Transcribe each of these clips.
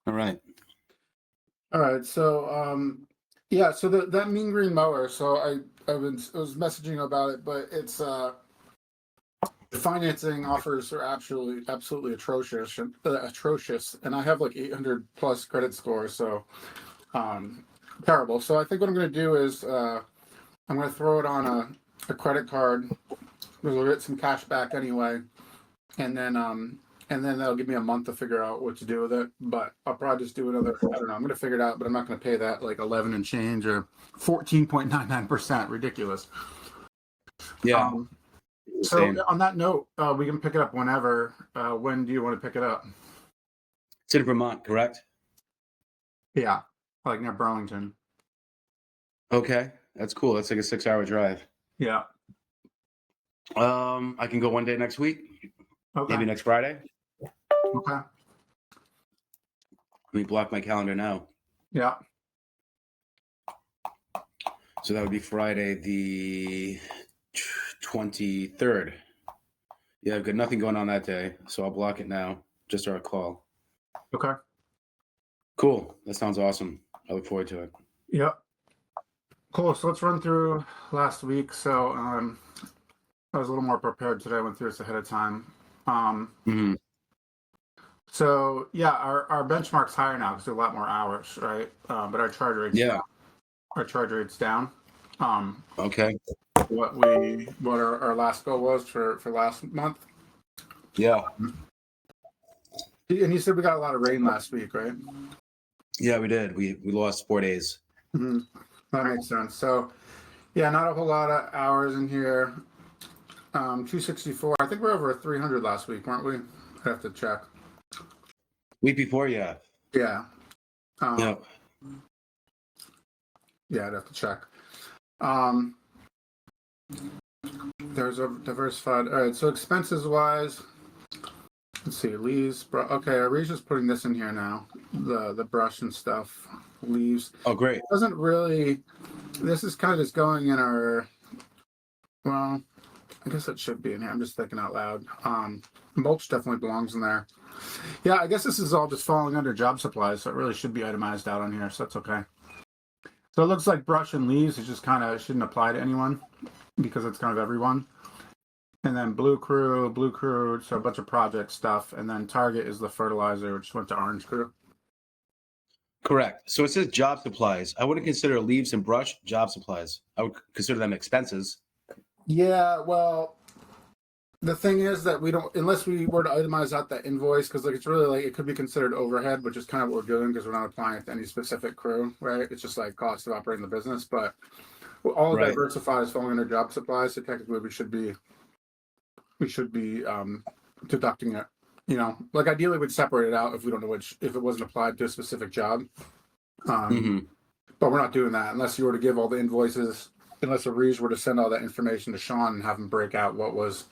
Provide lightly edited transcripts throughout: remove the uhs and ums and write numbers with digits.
All right. All right. So, yeah. So that mean green mower. So I was messaging about it, but it's the financing offers are absolutely atrocious, and I have like 800 plus credit score, so terrible. So I think what I'm going to do is I'm going to throw it on a credit card. We'll get some cash back anyway, and then that'll give me a month to figure out what to do with it. But I'll probably just do another. I don't know. I'm going to figure it out, but I'm not going to pay that like 11 and change or 14.99%. Ridiculous. Yeah. So Same. on that note, we can pick it up whenever. When do you want to pick it up? It's in Vermont, correct? Yeah, like near Burlington. Okay. That's cool. That's like a 6-hour drive. Yeah. I can go one day next week, Okay. maybe next Friday. Okay. Let me block my calendar now. Yeah. So that would be Friday the 23rd. Yeah, I've got nothing going on that day, so I'll block it now. Just our call. Okay. Cool. That sounds awesome. I look forward to it. Yep. Cool. So let's run through last week. So I was a little more prepared today. I went through this ahead of time. Mhm. So yeah, our benchmark's higher now because there are a lot more hours, right? But our charge rate's Yeah. down. Our charge rate's down. Okay. What our last goal was for last month. Yeah. And you said we got a lot of rain last week, right? Yeah, we did. We lost 4 days. Mm-hmm. That makes sense. So yeah, not a whole lot of hours in here. 264. I think we're over 300 last week, weren't we? I have to check. Week before, yeah. Yeah. Yeah. Yeah, I'd have to check. There's a diversified. All right. So expenses wise, let's see. Leaves. Okay, Arisha's putting this in here now. The brush and stuff. Leaves. Oh, great. It doesn't really. This is kind of just going in our. Well, I guess it should be in here. I'm just thinking out loud. Mulch definitely belongs in there. Yeah, I guess this is all just falling under job supplies, so it really should be itemized out on here, so that's okay. So it looks like brush and leaves is just kind of shouldn't apply to anyone because it's kind of everyone. And then blue crew, so a bunch of project stuff. And then target is the fertilizer, which went to orange crew. Correct. So it says job supplies. I wouldn't consider leaves and brush job supplies. I would consider them expenses. Yeah, well, the thing is that we don't, unless we were to itemize out that invoice, because like it's really like it could be considered overhead, which is kind of what we're doing because we're not applying it to any specific crew, right? It's just like cost of operating the business. But all Right. diversified is falling under job supplies, so technically we should be deducting it. You know, like ideally we'd separate it out if we don't know if it wasn't applied to a specific job. But we're not doing that unless you were to give all the invoices, unless Arise were to send all that information to Sean and have him break out what was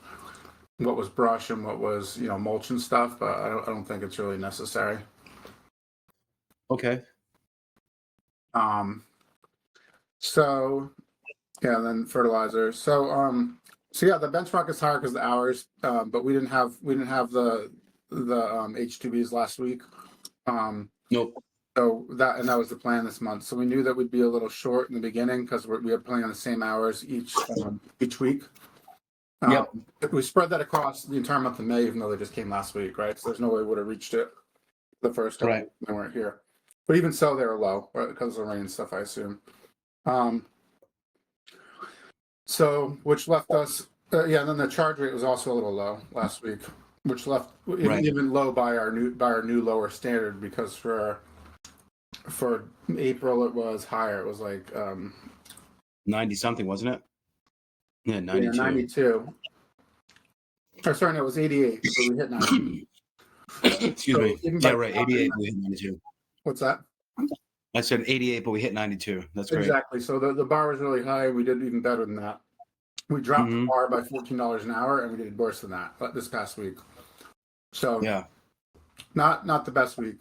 brush and what was, you know, mulch and stuff. But I don't think it's really necessary. Okay. So yeah, then fertilizer. So yeah, the benchmark is higher because the hours, but we didn't have the H2Bs last week. Nope. So that was the plan this month. So we knew that we'd be a little short in the beginning because we are playing on the same hours each week. Yep. We spread that across the entire month of May, even though they just came last week, right? So there's no way we would have reached it the first time Right. they weren't here. But even so, they were low, right? Because of the rain and stuff, I assume. So which left us, yeah. And then the charge rate was also a little low last week, which left even low by our new lower standard because for April it was higher. It was like 90 something, wasn't it? Yeah, 92. Yeah, 92. Oh, sorry, no, it was 88. So we hit 90. Excuse me. Yeah, right. 88, we hit 92. What's that? I said 88, but we hit 92. That's great. Exactly. So the bar was really high. We did even better than that. We dropped the bar by $14 an hour, and we did worse than that this past week. So yeah, not the best week,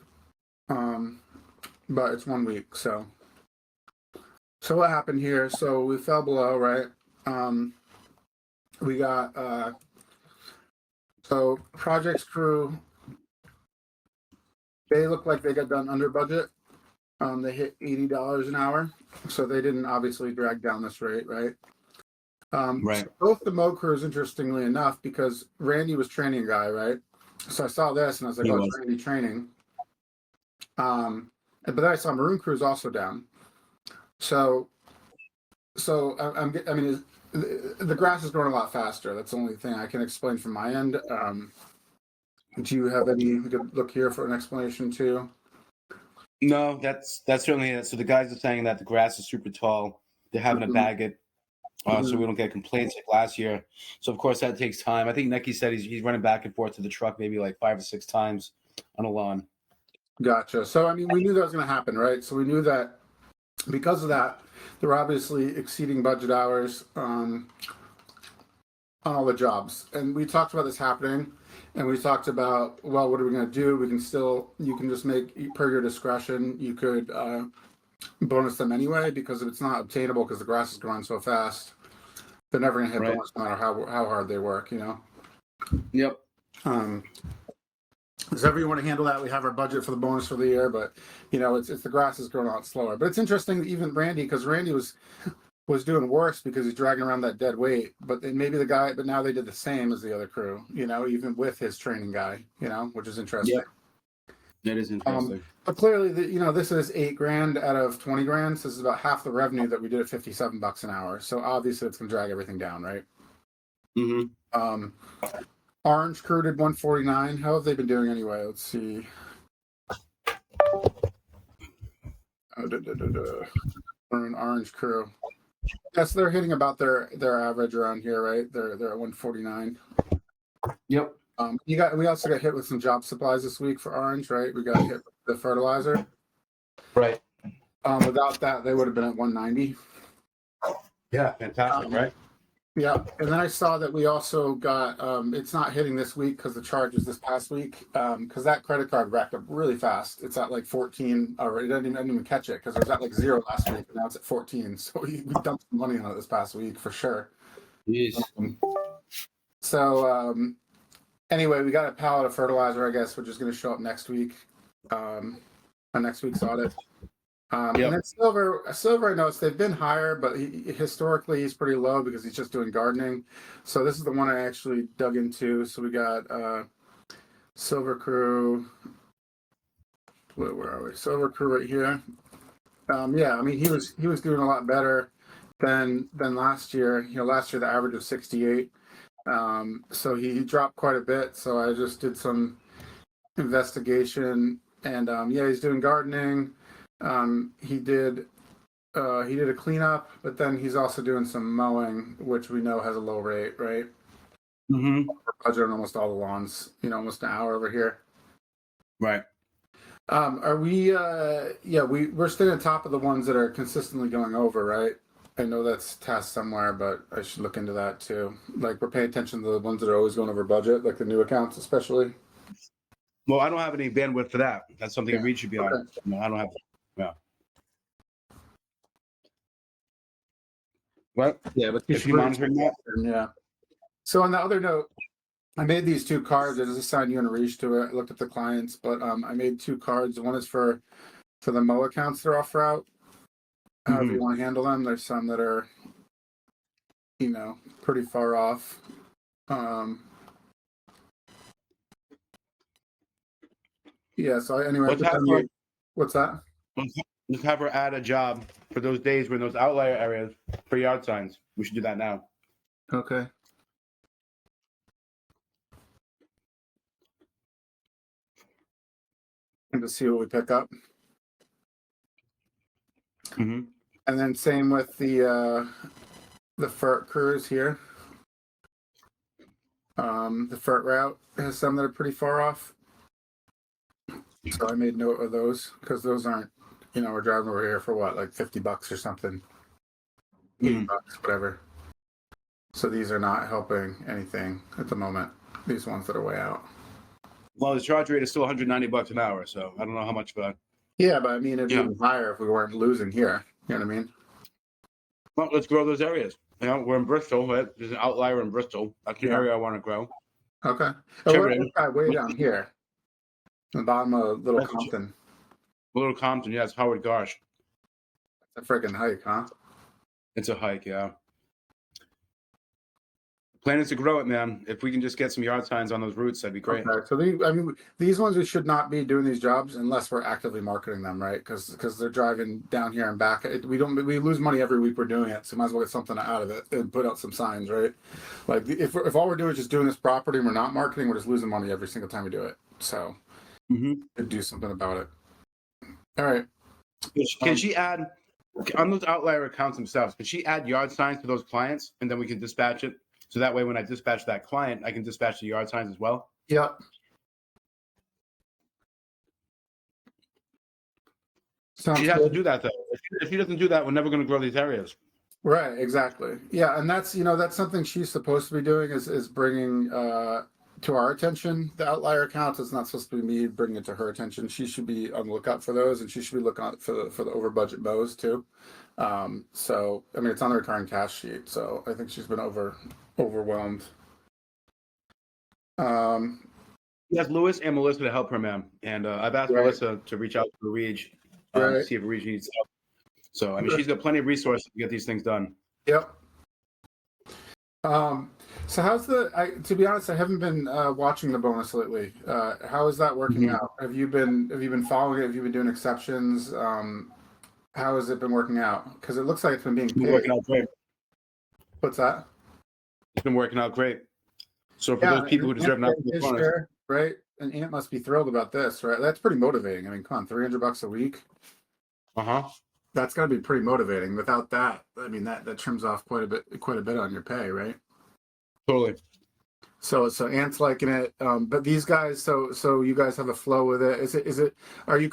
but it's 1 week. So what happened here? So we fell below, right? We got so projects crew They look like they got done under budget. They hit $80 an hour, so they didn't obviously drag down this rate, right? Right. So both the Mo crews, interestingly enough, because Randy was training a guy, right? So I saw this and I was like, He oh, was. it's Randy training. But then I saw Maroon Crew's also down. So I mean, the grass is growing a lot faster. That's the only thing I can explain from my end. Do you have any? We could look here for an explanation too. No, that's certainly it. So the guys are saying that the grass is super tall. They're having to bag it, so we don't get complaints like last year. So of course that takes time. I think Nicky said he's running back and forth to the truck maybe like 5 or 6 times on a lawn. Gotcha. So I mean, we knew that was going to happen, right? So we knew that because of that, they're obviously exceeding budget hours on all the jobs. And we talked about this happening, and we talked about, well, what are we going to do? You can just make per your discretion. You could bonus them anyway, because if it's not obtainable because the grass is growing so fast, they're never going to hit Right. bonus no matter how hard they work, you know? Yep. So however you want to handle that, we have our budget for the bonus for the year, but you know, it's the grass is growing a lot slower. But it's interesting that even Randy, because Randy was doing worse because he's dragging around that dead weight. But then maybe but now they did the same as the other crew, you know, even with his training guy, you know, which is interesting. Yep. That is interesting. But clearly, this is $8,000 out of 20 grand. So this is about half the revenue that we did at $57 an hour. So obviously, it's going to drag everything down, right? Mm-hmm. Orange crew did 149. How have they been doing anyway? Let's see. Orange crew. Yes, they're hitting about their average around here, right? They're at 149. Yep. We also got hit with some job supplies this week for Orange, right? We got hit with the fertilizer. Right. Without that, they would have been at 190. Yeah, fantastic, right? Yeah, and then I saw that we also got it's not hitting this week because the charges this past week because that credit card racked up really fast. It's at like 14 already. I didn't even catch it because it was at like 0 last week, and now it's at 14. So we dumped some money on it this past week for sure. Jeez. Anyway, we got a pallet of fertilizer, I guess, which is going to show up next week on next week's audit. And then silver, I noticed they've been higher, but historically he's pretty low because he's just doing gardening. So this is the one I actually dug into. So we got silver crew. Where are we? Silver crew right here. Yeah, I mean he was doing a lot better than last year. You know, last year the average was 68. So he dropped quite a bit. So I just did some investigation, and yeah, he's doing gardening. He did a cleanup, but then he's also doing some mowing, which we know has a low rate, right? Mm-hmm. Budget on almost all the lawns, almost an hour over here. Right. Are we? Yeah, we're staying on top of the ones that are consistently going over, right? I know that's tasked somewhere, but I should look into that too. Like we're paying attention to the ones that are always going over budget, like the new accounts, especially. Well, I don't have any bandwidth for that. That's something Reed should be on. Okay. No, I don't have. Yeah. Well, Yeah, but is he monitoring that? Yeah. So on the other note, I made these 2 cards. I just assigned you and Arish to it. I looked at the clients, but I made 2 cards. One is for the Mo accounts that are off route. However you want to handle them. There's some that are, pretty far off. Yeah. So anyway, what's that? Let's have her add a job for those days when those outlier areas for yard signs. We should do that now. Okay. And to see what we pick up. Mm-hmm. And then same with the FERT crews here. The FERT route has some that are pretty far off. So I made note of those because those aren't, we're driving over here for what, like $50 or something. $80, whatever. So these are not helping anything at the moment. These ones that are way out. Well, the charge rate is still $190 an hour, so I don't know how much for that. Yeah, but I mean, it'd be even higher if we weren't losing here. You know what I mean? Well, let's grow those areas. We're in Bristol, right? There's an outlier in Bristol. That's the area I want to grow. Okay. Oh, we're way down here. The bottom of Little That's Compton. Little Compton, yeah, it's Howard Garsh. It's a freaking hike, huh? It's a hike, yeah. Plan is to grow it, man. If we can just get some yard signs on those routes, that'd be great. Okay, so these ones we should not be doing these jobs unless we're actively marketing them, right? Because they're driving down here and back. We lose money every week we're doing it, so might as well get something out of it and put out some signs, right? Like if all we're doing is just doing this property and we're not marketing, we're just losing money every single time we do it. So Mm-hmm. do something about it. All right. Can she add on those outlier accounts themselves? Can she add yard signs to those clients, and then we can dispatch it? So that way, when I dispatch that client, I can dispatch the yard signs as well. Yep. Sounds She has good. to do that though. If she doesn't do that, we're never going to grow these areas. Right, exactly. Yeah, and that's something she's supposed to be doing is bringing to our attention the outlier accounts. It's not supposed to be me bringing it to her attention. She should be on the lookout for those, and she should be looking out for the over budget mows too. So I mean, it's on the return cash sheet, so I think she's been overwhelmed. Yes, Lewis and Melissa to help her, man. And I've asked Right. Melissa to reach out to Reg, Right. see if Reg needs help. So I mean, she's got plenty of resources to get these things done. Yep. So how's to be honest, I haven't been watching the bonus lately. How is that working out? Have you been following it? Have you been doing exceptions? How has it been working out? Because it looks like it's been being paid. Working out great. What's that? It's been working out great. So for Yeah, those people who deserve not to be bonus, share, right? And Ant must be thrilled about this, right? That's pretty motivating. I mean, come on, $300 a week. That's got to be pretty motivating. Without that, I mean, that trims off quite a bit on your pay, right? Totally. So Ant's liking it, but these guys. So you guys have a flow with it. Is it? Are you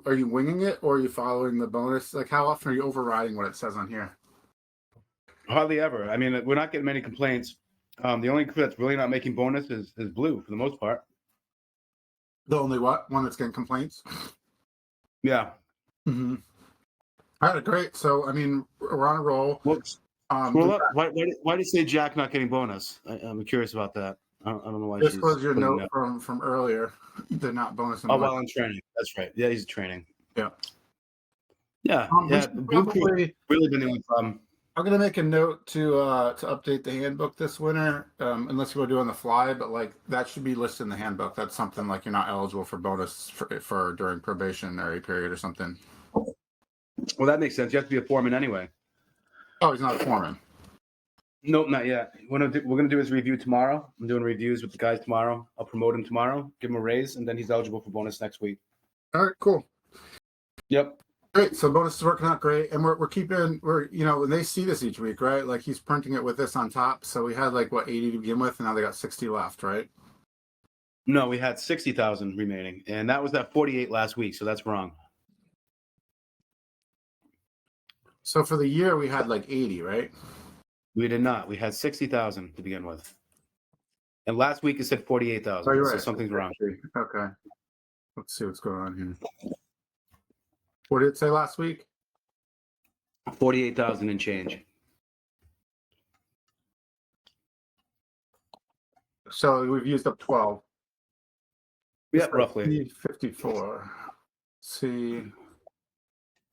winging it, or are you following the bonus? Like, how often are you overriding what it says on here? Hardly ever. I mean, we're not getting many complaints. The only crew that's really not making bonus is Blue for the most part. The only one that's getting complaints? Yeah. Mm-hmm. All right, great. So I mean, we're on a roll. Whoops. Scroll up. Why did you say Jack not getting bonus? I'm curious about that. I don't know why. This was your note from earlier. They're not bonusing. Oh, while in training. That's right. Yeah, he's training. Yeah. Yeah. Blue crew really been the only problem. I'm gonna make a note to update the handbook this winter, unless you want to do it on the fly. But like that should be listed in the handbook. That's something like you're not eligible for bonus for during probationary period or something. Well, that makes sense. You have to be a foreman anyway. Oh, he's not a foreman. Nope, not yet. We're gonna do his review tomorrow. I'm doing reviews with the guys tomorrow. I'll promote him tomorrow, give him a raise, and then he's eligible for bonus next week. All right, cool. Yep. Great. So bonus is working out great, and we're when they see this each week, right? Like he's printing it with this on top. So we had like 80 to begin with, and now they got 60 left, right? No, we had 60,000 remaining, and that was that 48 last week. So that's wrong. So for the year, we had like 80, right? We did not. We had 60,000 to begin with. And last week it said 48,000. Oh, you're so right. something's wrong. Okay. Let's see what's going on here. What did it say last week? 48,000 and change. So we've used up 12. Yeah, roughly. 54. See.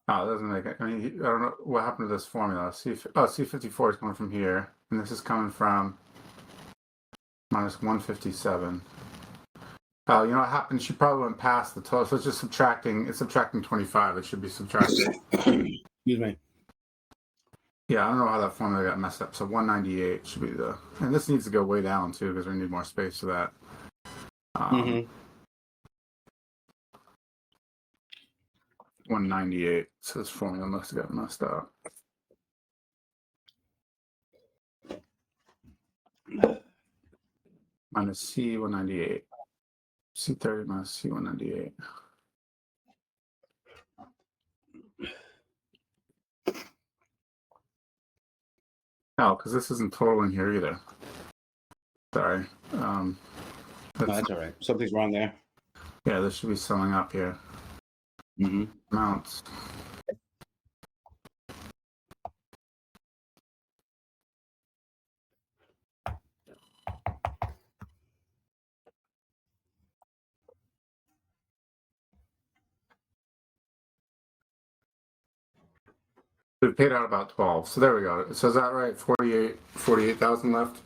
Oh, it doesn't make it. I mean, I don't know what happened to this formula. C54 is coming from here, and this is coming from minus 157. Oh, you know what happened? She probably went past the total, so it's just subtracting. It's subtracting 25. It should be subtracting. Excuse me. Yeah, I don't know how that formula got messed up. So 198 should be and this needs to go way down too because we need more space for that. 198. So this formula must have got messed up. Minus C198. C30 minus C198. Oh, because this isn't total in here either. Sorry. That's all right. Something's wrong there. Yeah, this should be summing up here. Amounts. We've paid out about 12. So there we go. So is that right? 48,000 left.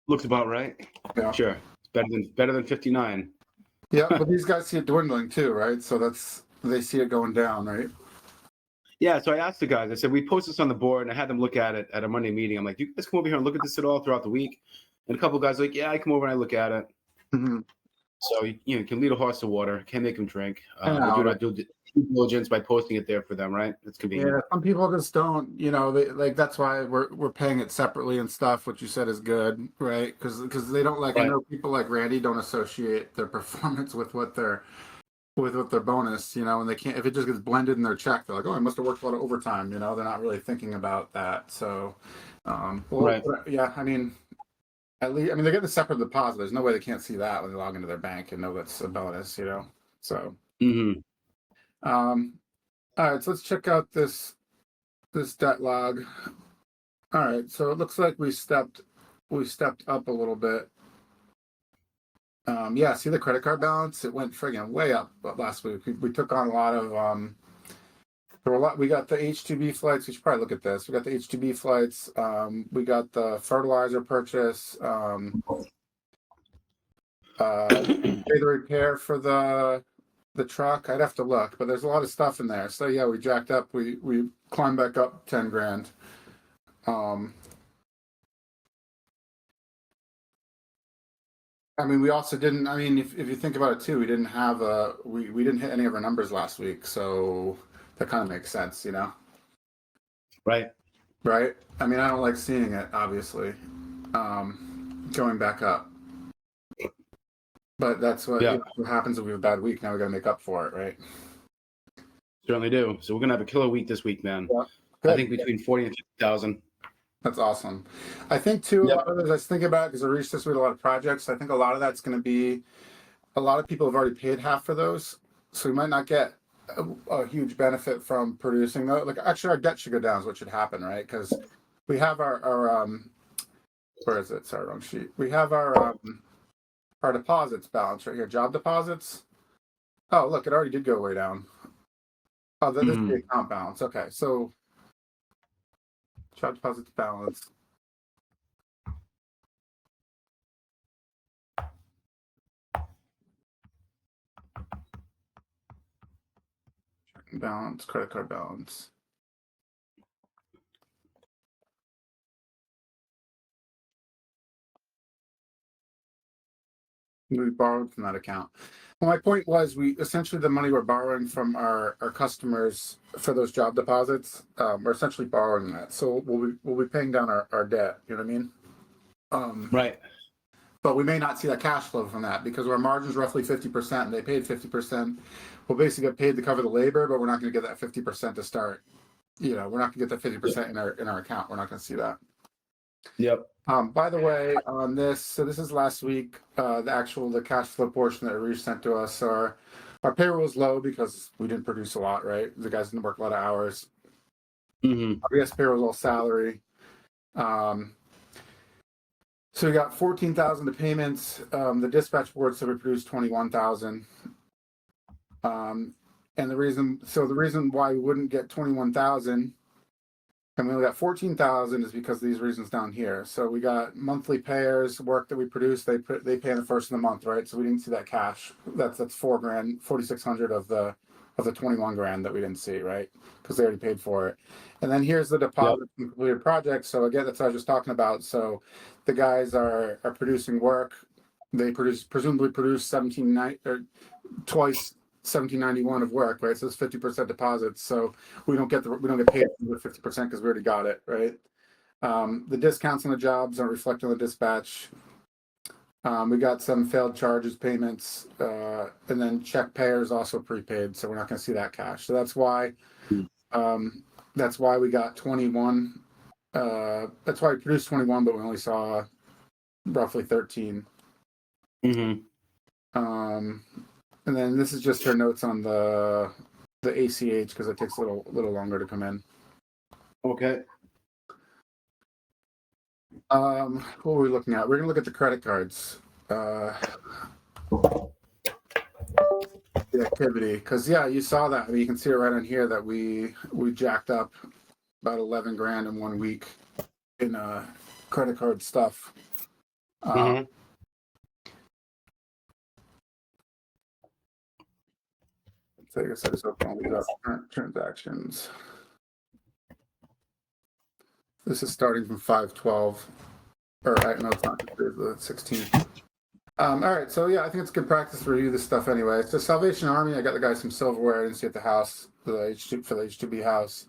Looks about right. Yeah. Sure. It's better than 59. Yeah, but these guys see it dwindling too, right? So they see it going down, right? Yeah, so I asked the guys, I said, we post this on the board, and I had them look at it at a Monday meeting. I'm like, you guys come over here and look at this at all throughout the week? And a couple of guys are like, yeah, I come over and I look at it. Mm-hmm. So, you can lead a horse to water, can't make them drink. Yeah, We're doing our due diligence by posting it there for them, right? It's convenient. yeah, some people just don't, they that's why we're paying it separately and stuff. What you said is good, right? Because they don't like. I Right. know people like Randy don't associate their performance with what their bonus, and they can't. If it just gets blended in their check, they're like, oh, I must have worked a lot of overtime. They're not really thinking about that. So, Right. yeah, I mean, at least, they're getting a separate deposit. There's no way they can't see that when they log into their bank and know that's a bonus, So, Mm-hmm. All right, so let's check out this debt log. All right, so it looks like we stepped up a little bit. Yeah, see the credit card balance? It went friggin' way up last week. We took on a lot of there were a lot. We got the H2B flights. We should probably look at this. We got the H2B flights. We got the fertilizer purchase. Pay the repair for the truck. I'd have to look, but there's a lot of stuff in there. So yeah, we jacked up. We climbed back up 10 grand. We also didn't. If you think about it too, we didn't have we didn't hit any of our numbers last week, so that kind of makes sense, Right. Right? I don't like seeing it, obviously, going back up. But that's what, what happens if we have a bad week. Now we got to make up for it, right? Certainly do. So we're gonna have a killer week this week, man. Yeah. I think between 40 and 50,000. That's awesome. I think too. A lot of it, as I was thinking about it, because I reached this with a lot of projects. I think a lot of that's going to be. A lot of people have already paid half for those, so we might not get a huge benefit from producing those. Like actually, our debt should go down. Is what should happen, right? Because we have our where is it? Sorry, wrong sheet. We have our deposits balance right here. Job deposits. Oh, look, it already did go way down. Oh, this is the account balance. Okay, so job deposits balance. Balance, credit card balance. We borrowed from that account. Well, my point was, we essentially the money we're borrowing from our customers for those job deposits, we're essentially borrowing that. So we'll be paying down our debt. You know what I mean? Right. But we may not see that cash flow from that because our margin's roughly 50%. And they paid 50%. We'll basically get paid to cover the labor, but we're not going to get that 50% to start. We're not going to get that 50% in our account. We're not going to see that. Yep. By the way, on this, so this is last week, the cash flow portion that Reach sent to us. Our payroll is low because we didn't produce a lot, right? The guys didn't work a lot of hours. Mm-hmm. I guess payroll is all salary. So we got 14,000 to payments. The dispatch board said we produced 21,000. And the reason why we wouldn't get 21,000 and we only got 14,000 is because of these reasons down here. So we got monthly payers, work that we produce. They pay in the first of the month, right? So we didn't see that cash. That's $4 grand, 4,600 of the 21 grand that we didn't see, right? Because they already paid for it. And then here's the deposit from completed projects. So again, that's what I was just talking about. So the guys are producing work. They presumably produce twice 1791 of work, right? So it's 50% deposits. So we don't get paid with 50% because we already got it, right? The discounts on the jobs aren't reflected on the dispatch. We got some failed charges payments, and then check payers also prepaid, so we're not going to see that cash. So that's why we got 21. That's why we produced 21, but we only saw roughly 13. Mm-hmm. And then this is just her notes on the ACH because it takes a little longer to come in. Okay. What were we looking at? We're gonna look at the credit cards. The activity, because you saw that. You can see it right on here that we jacked up about 11 grand in 1 week in credit card stuff. Mm-hmm. So I guess I just open all these up. Current transactions. This is starting from 5/12, or no, it's not. It's the 16th. All right, so yeah, I think it's good practice to review this stuff anyway. So Salvation Army, I got the guys some silverware I didn't see at the house for the H2B house.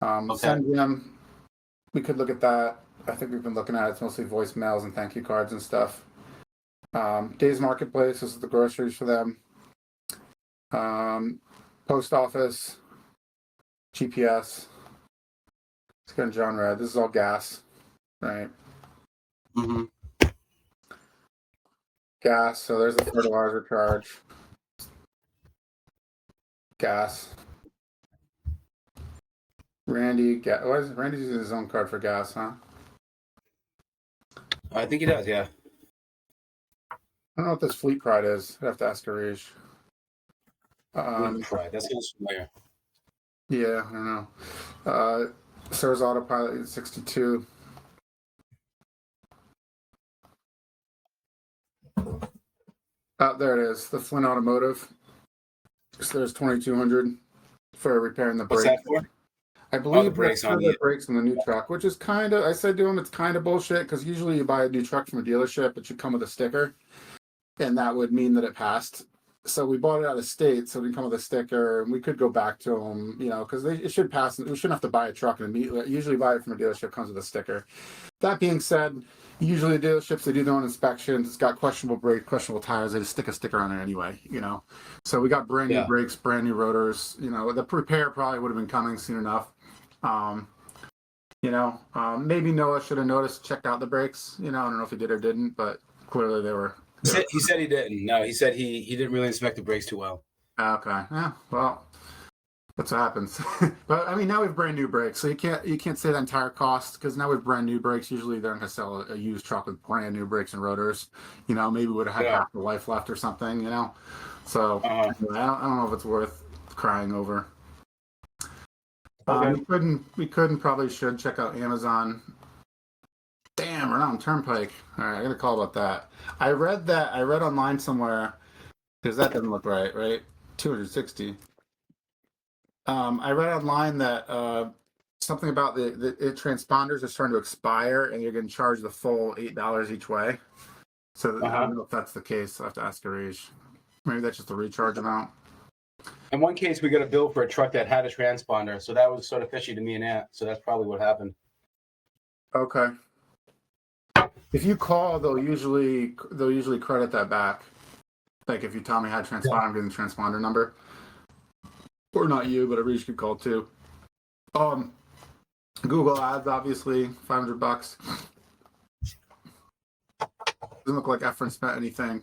Okay. SendGem, we could look at that. I think we've been looking at it. It's mostly voicemails and thank you cards and stuff. Days Marketplace, this is the groceries for them. Post office, GPS. It's got John Red. This is all gas, right? Mm-hmm. Gas. So there's the fertilizer charge. Gas. Randy, what is it? Randy's using his own card for gas, huh? I think he does, yeah. I don't know what this Fleet Pride is. I'd have to ask Arish. Pride. That sounds familiar. Yeah, I don't know. Sir's Autopilot 62. There it is. The Flint Automotive. So there's 2,200 for repairing the What's brake. that for? I believe the brakes that's for the brakes on the new truck, which is kind of, I said to him, it's kind of bullshit because usually you buy a new truck from a dealership, it should come with a sticker, and that would mean that it passed. So we bought it out of state, so it would come with a sticker, and we could go back to them, because it should pass. We shouldn't have to buy a truck and immediately. Usually, buy it from a dealership comes with a sticker. That being said, usually the dealerships, they do their own inspections. It's got questionable brakes, questionable tires. They just stick a sticker on it anyway, So we got brand new brakes, brand new rotors. The repair probably would have been coming soon enough. Maybe Noah should have noticed, checked out the brakes. I don't know if he did or didn't, but clearly they were. He said he didn't. No, he said he didn't really inspect the brakes too well. Okay. Yeah. Well, that's what happens. But I mean, now we have brand new brakes, so you can't say the entire cost because now we have brand new brakes. Usually they're going to sell a used truck with brand new brakes and rotors. Maybe would have had half the life left or something. So anyway, I don't know if it's worth crying over. Okay. We couldn't probably should check out Amazon. Damn, we're not on Turnpike. All right, I got a call about that. I read online somewhere because that doesn't look right? 260. I read online that something about the transponders are starting to expire and you're getting charged the full $8 each way. So I don't know if that's the case. I'll have to ask Arish. Maybe that's just a recharge amount. In one case, we got a bill for a truck that had a transponder, so that was sort of fishy to me and Aunt. So that's probably what happened. Okay. If you call, they'll usually credit that back. Like if you tell me I had transponder, I'm getting the transponder number. Or not you, but Arish could call too. Google Ads, obviously, $500. Doesn't look like Efren spent anything.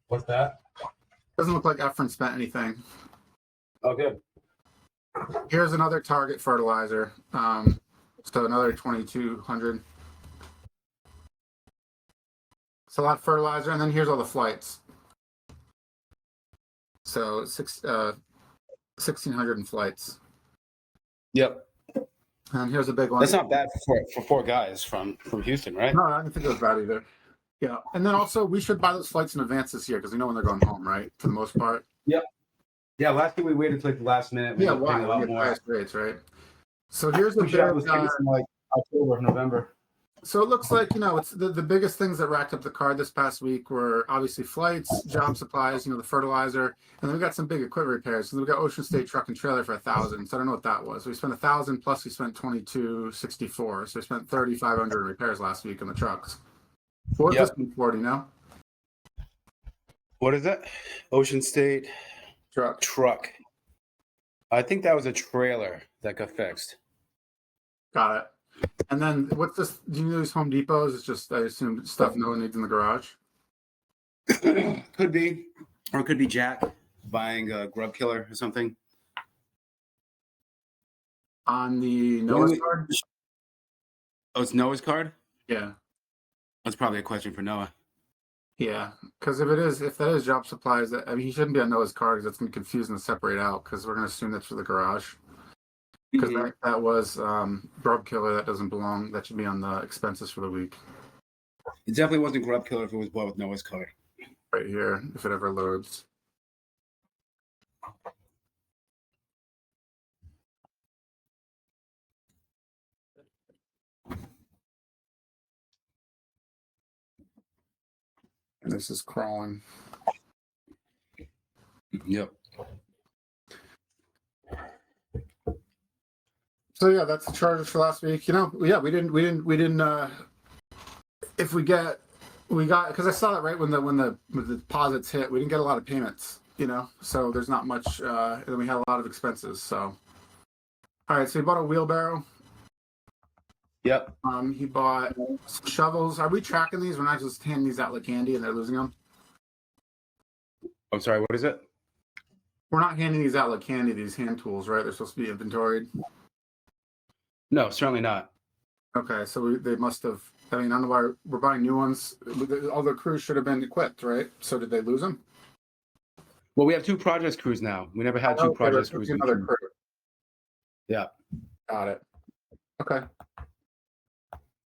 What's that? Doesn't look like Efren spent anything. Oh, good. Here's another Target fertilizer. So another 2,200. It's a lot of fertilizer, and then here's all the flights. So 1,600 in flights. Yep. And here's a big one. That's not bad for four guys from Houston, right? No, I didn't think it was bad either. Yeah, and then also we should buy those flights in advance this year because we know when they're going home, right? For the most part. Yep. Yeah, last year we waited till like the last minute. Yeah, why? We get highest rates, right? So here's the big, like October, November. So it looks like it's the biggest things that racked up the card this past week were obviously flights, job supplies, the fertilizer, and then we got some big equipment repairs. So we got Ocean State Truck and Trailer for $1,000. So I don't know what that was. We spent $1,000 plus we spent $2,264. So we spent $3,500 in repairs last week on the trucks. What was this before? Do you know? What is it? Ocean State Truck. I think that was a trailer that got fixed. Got it. And then what's this? Do you use Home Depots? It's just, I assume, stuff no one needs in the garage. Could be, or it could be Jack buying a grub killer or something. On the Noah's card? Oh, it's Noah's card? Yeah. That's probably a question for Noah. Yeah, because if that is job supplies, he shouldn't be on Noah's card because it's going to be confusing to separate out because we're going to assume that's for the garage. because Mhm. that was grub killer. That doesn't belong. That should be on the expenses for the week It definitely wasn't Grub Killer if it was bought with Noah's color. right here, if it ever loads. And this is crawling. Yep. So yeah, that's the charges for last week. Yeah, we didn't. If we got because I saw it right when the deposits hit, we didn't get a lot of payments. So there's not much, and then we had a lot of expenses. So all right, so he bought a wheelbarrow. Yep. He bought some shovels. Are we tracking these? We're not just handing these out like candy and they're losing them. I'm sorry. What is it? We're not handing these out like candy. These hand tools, right? They're supposed to be inventoried. No, certainly not. Okay, so they must have. I mean, I don't know why we're buying new ones. All the crews should have been equipped, right? So did they lose them? Well, we have 2 projects crews now. We never had 2 projects crews. Another crew. Yeah. Got it. Okay.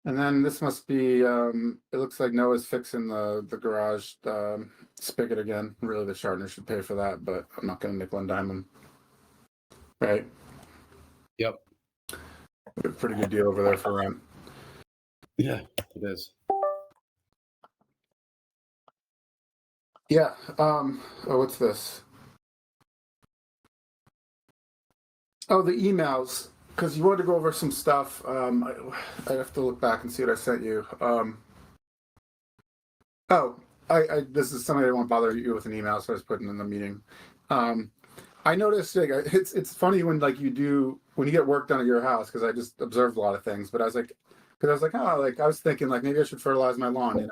And then this must be. It looks like Noah's fixing the garage spigot again. Really, the Chardonnay should pay for that, but I'm not going to nickel and dime him. Right. Yep. A pretty good deal over there for rent. Yeah, it is. Yeah. Oh, what's this? Oh, the emails. Because you wanted to go over some stuff. I have to look back and see what I sent you. This is something I don't want to bother you with an email, so I was putting in the meeting. I noticed it's funny when when you get work done at your house, because I just observed a lot of things. But I was like, I was thinking maybe I should fertilize my lawn,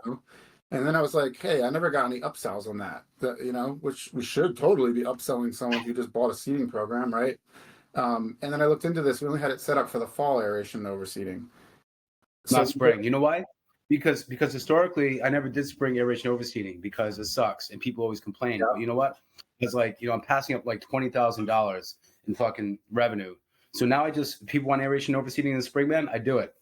And then I was like, hey, I never got any upsells on that. Which we should totally be upselling someone who just bought a seeding program, right? And then I looked into this. We only had it set up for the fall aeration and overseeding. Not spring. You know why? Because historically, I never did spring aeration overseeding because it sucks and people always complain. Yeah. But you know what? It's I'm passing up $20,000 in fucking revenue. So now people want aeration overseeding in the spring, man. I do it.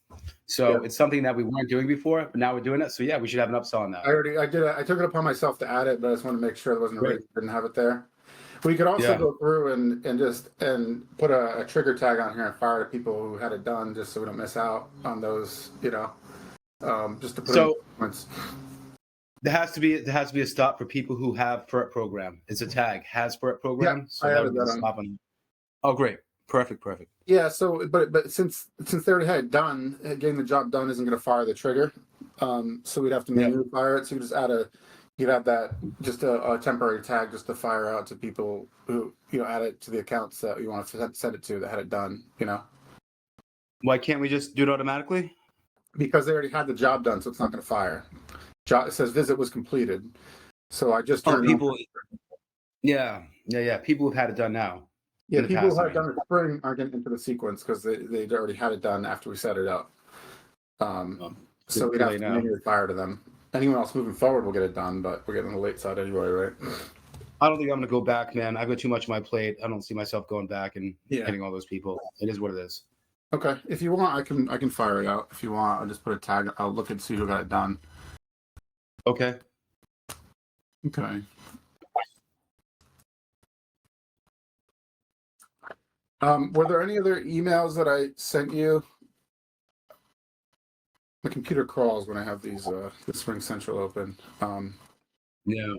So It's something that we weren't doing before, but now we're doing it. So yeah, we should have an upsell on that. I took it upon myself to add it, but I just wanted to make sure there wasn't a reason I didn't have it there. We could also go through and put a trigger tag on here and fire to people who had it done, just so we don't miss out on those. Just to put points. There has to be a stop for people who have FERT program. It's a tag has FERT program. Yeah, so I that added would that stop on. Oh, great, perfect. Yeah. So, but since they already had it done, getting the job done isn't going to fire the trigger. So we'd have to manually fire it. So you just you'd add that just a temporary tag just to fire out to people who add it to the accounts that you want to send it to that had it done. Why can't we just do it automatically? Because they already had the job done, so it's not going to fire. It says visit was completed. So I just turned people. Yeah. People have had it done now. Yeah, people who had it done in the spring aren't getting into the sequence because they already had it done after we set it up. So we'd have to manually fire to them. Anyone else moving forward will get it done, but we're getting on the late side anyway, right? I don't think I'm going to go back, man. I've got too much on my plate. I don't see myself going back and hitting all those people. It is what it is. Okay, if you want, I can fire it out. If you want, I'll just put a tag. I'll look and see who got it done. Okay. Were there any other emails that I sent you? My computer crawls when I have this RingCentral open. Yeah.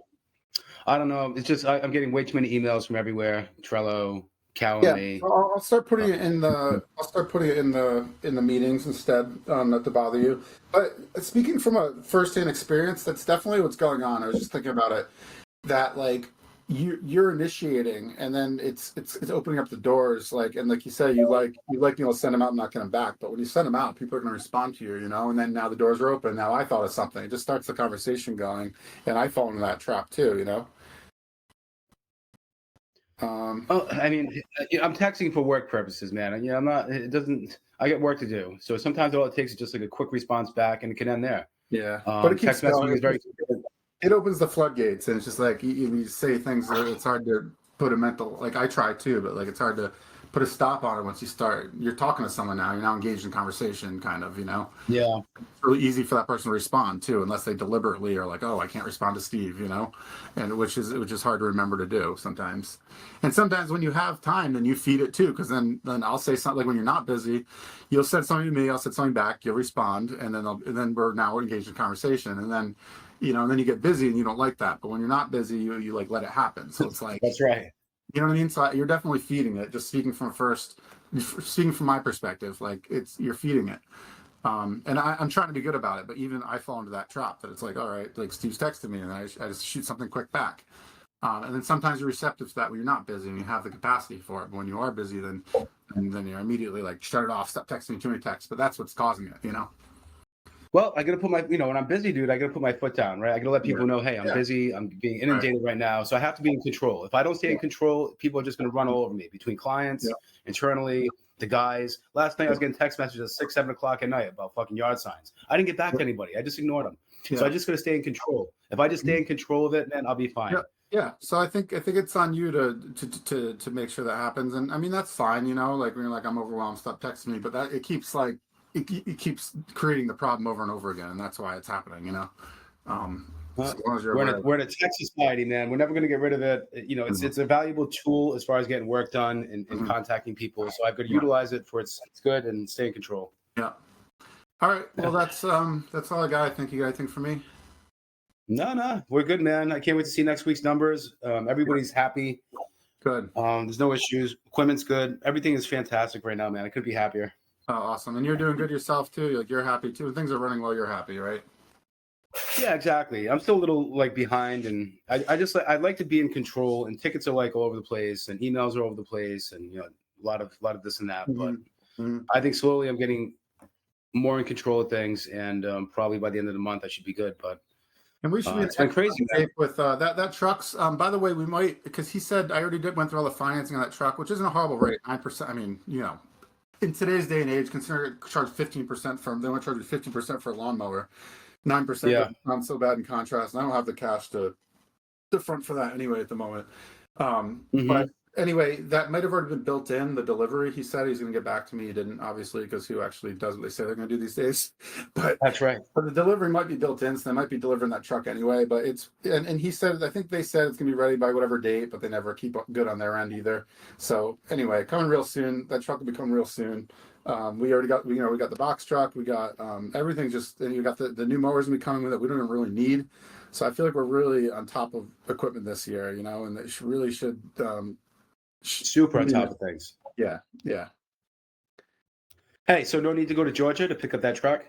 I don't know. It's just I'm getting way too many emails from everywhere. Trello, Calendly. Yeah, I'll start putting it in the meetings instead, not to bother you. But speaking from a firsthand experience, that's definitely what's going on. I was just thinking about it. That you're initiating, and then it's opening up the doors. And like you say, you like to send them out and not get them back. But when you send them out, people are going to respond to you, And then now the doors are open. Now I thought of something. It just starts the conversation going, and I fall into that trap too, I mean, I'm texting for work purposes, man. I'm not. It doesn't. I get work to do, so sometimes all it takes is just a quick response back, and it can end there. Yeah, but it keeps text messaging is very. It opens the floodgates, and it's just you say things that it's hard to put a mental. I try too, but it's hard to put a stop on it once you start. You're talking to someone now. You're now engaged in conversation, kind of. Yeah. It's really easy for that person to respond too, unless they deliberately are like, "Oh, I can't respond to Steve," and which is hard to remember to do sometimes. And sometimes when you have time, then you feed it too, because then I'll say something like when you're not busy, you'll send something to me, I'll send something back, you'll respond, and then we're now engaged in conversation, and then and then you get busy and you don't like that. But when you're not busy, you like let it happen. So it's like That's right. you know what I mean? So you're definitely feeding it. Just speaking from my perspective, like you're feeding it. And I'm trying to be good about it, but even I fall into that trap that it's like, all right, like Steve's texting me and I just shoot something quick back. And then sometimes you're receptive to that when you're not busy and you have the capacity for it. But when you are busy, then you're immediately like, shut it off, stop texting me too many texts. But that's what's causing it, Well, I got to put my, when I'm busy, dude, I got to put my foot down, right? I got to let people know, hey, I'm busy. I'm being inundated right now. So I have to be in control. If I don't stay in control, people are just going to run all over me between clients, internally, the guys. Last night I was getting text messages at 6, 7 o'clock at night about fucking yard signs. I didn't get back to anybody. I just ignored them. So I just got to stay in control. If I just stay in control of it, then I'll be fine. Yeah. So I think it's on you to make sure that happens. And I mean, that's fine, like when you're like, I'm overwhelmed, stop texting me. But that it keeps like, it keeps creating the problem over and over again, and that's why it's happening. As long as we're in a tech society, man. We're never going to get rid of it. It's a valuable tool as far as getting work done and contacting people. So I've got to utilize it for its good and stay in control. Yeah. All right. Well, that's all I got. I think you got anything for me? No, we're good, man. I can't wait to see next week's numbers. Everybody's happy. Good. There's no issues. Equipment's good. Everything is fantastic right now, man. I couldn't be happier. Oh, awesome. And you're doing good yourself too. Like you're happy too. Things are running well. You're happy, right? Yeah, exactly. I'm still a little like behind, and I'd like to be in control. And tickets are like all over the place, and emails are all over the place, and a lot of this and that. But I think slowly I'm getting more in control of things, and probably by the end of the month I should be good. But and we should be it's been crazy with that trucks. By the way, we might, because he said I already went through all the financing on that truck, which isn't a horrible rate, 9%. I mean, in today's day and age, consider it charge 15% from, they want to charge you 15% for a lawnmower. 9% not so bad in contrast. And I don't have the cash to front for that anyway at the moment. But anyway, that might have already been built in, the delivery. He said he's going to get back to me. He didn't, obviously, because who actually does what they say they're going to do these days. But that's right. But the delivery might be built in, so they might be delivering that truck anyway. But and he said, I think they said it's going to be ready by whatever date, but they never keep good on their end either. So anyway, coming real soon. That truck will be coming real soon. We already got, we got the box truck. We got everything. Just, and you got the new mowers going to be coming with it. We don't even really need. So I feel like we're really on top of equipment this year, and it really should. Super on top of things. Yeah. Hey, so no need to go to Georgia to pick up that truck?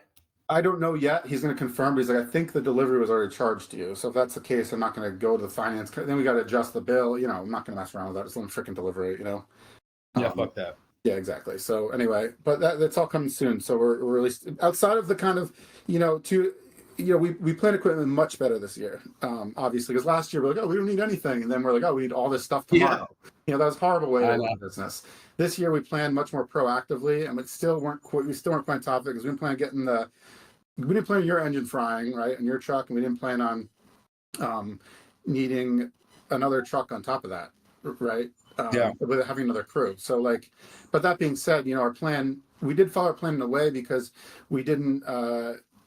I don't know yet. He's going to confirm, but he's like, I think the delivery was already charged to you. So if that's the case, I'm not going to go to the finance. Then we got to adjust the bill. I'm not going to mess around with that. Just let him freaking deliver it, Yeah, fuck that. Yeah, exactly. So anyway, but that's all coming soon. So we're really outside of the kind of, we plan equipment much better this year, obviously, because last year we were like, oh, we don't need anything. And then we're like, oh, we need all this stuff tomorrow. That was a horrible way to run business. This year we planned much more proactively, and we still weren't quite on top of it because we didn't plan on getting your engine frying, right, in your truck, and we didn't plan on needing another truck on top of that, right? With having another crew. So but that being said, our plan, we did follow our plan in a way because we didn't,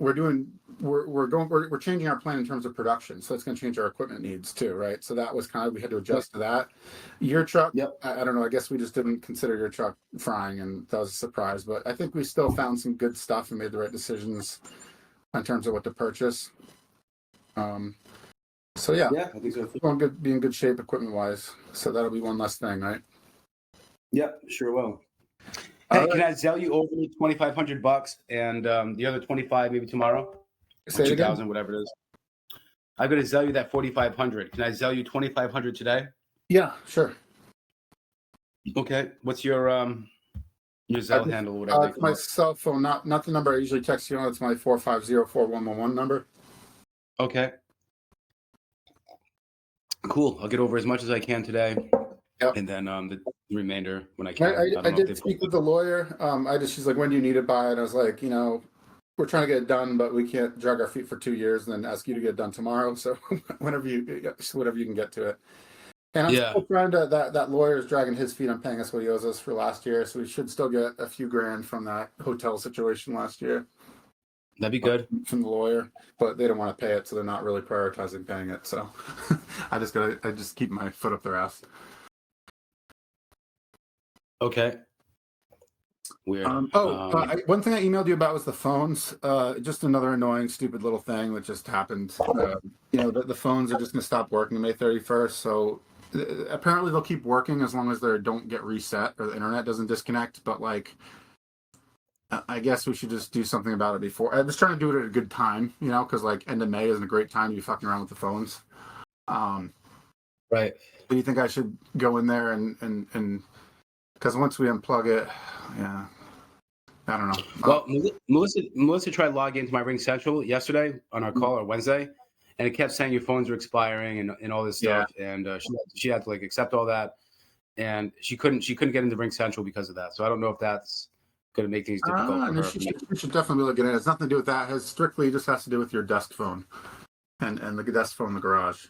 we're changing our plan in terms of production. So it's going to change our equipment needs too, right? So that was we had to adjust to that. Your truck, I don't know, I guess we just didn't consider your truck frying, and that was a surprise, but I think we still found some good stuff and made the right decisions in terms of what to purchase. So I think so. We'll be in good shape equipment wise. So that'll be one less thing, right? Yep, sure will. Hey, can I sell you over $2,500 and the other 25 maybe tomorrow? Say 2,000, whatever it is. I'm going to sell you that 4,500. Can I sell you 2,500 today? Yeah, sure. Okay. What's your Zelle handle or whatever? It's my cell phone, not the number I usually text you on. It's my 450-4111 number. Okay. Cool. I'll get over as much as I can today. Yep. And then the remainder when I can. I did speak with the lawyer. She's like, when do you need it by? And I was like, we're trying to get it done, but we can't drag our feet for 2 years and then ask you to get it done tomorrow. So whatever you can get to it. And I'm Yeah, still trying to that lawyer is dragging his feet on paying us what he owes us for last year, so we should still get a few grand from that hotel situation last year that'd be good. from the lawyer, but they don't want to pay it, so they're not really prioritizing paying it. So I just keep my foot up their ass. Okay. Weird. One thing I emailed you about was the phones. Just another annoying, stupid little thing that just happened. The phones are just going to stop working May 31st. So apparently they'll keep working as long as they don't get reset or the internet doesn't disconnect. But like, I guess we should just do something about it before. I was trying to do it at a good time, because like end of May isn't a great time to be fucking around with the phones. Right. Do you think I should go in there and because once we unplug it, yeah, I don't know. Well, Melissa tried to log into my RingCentral yesterday on our call or Wednesday, and it kept saying your phones are expiring and all this stuff, and she had to like accept all that, and she couldn't get into RingCentral because of that. So I don't know if that's going to make things difficult for her. She should definitely look at it. It's nothing to do with that. It strictly just has to do with your desk phone and the desk phone in the garage.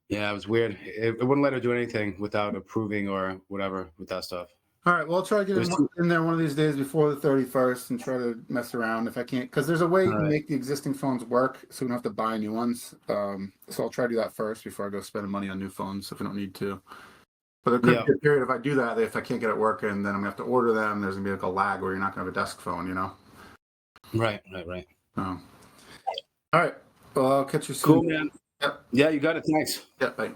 Yeah, it was weird. It wouldn't let her do anything without approving or whatever with that stuff. All right, well, I'll try to get in there one of these days before the 31st and try to mess around if I can't. Because there's a way to make the existing phones work so we don't have to buy new ones. So I'll try to do that first before I go spending money on new phones if I don't need to. But there could be a period if I do that, if I can't get it working, then I'm going to have to order them. There's going to be like a lag where you're not going to have a desk phone, Right. Oh. All right. Well, I'll catch you soon. Cool, man. Yep. Yeah, you got it. Thanks. Yep, bye.